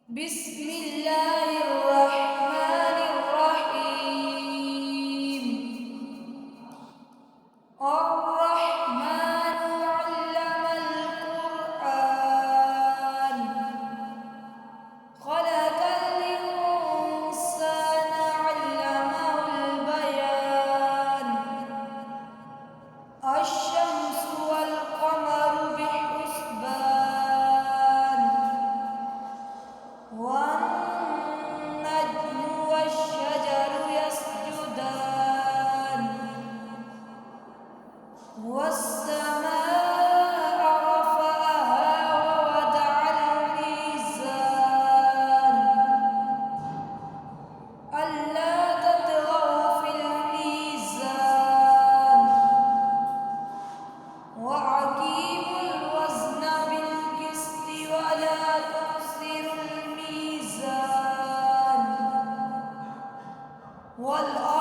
بسم الله الرحمن الرحيم. الرحمن علم القرآن، خلق الإنسان علمه البيان. الشمس والقمر بحسبان، والنجم والشجر يسجدان. والسماء رفعها ووضع الميزان، ألا تطغوا في الميزان، وأقيموا الوزن بالقسط ولا تخسروا الميزان. والأرض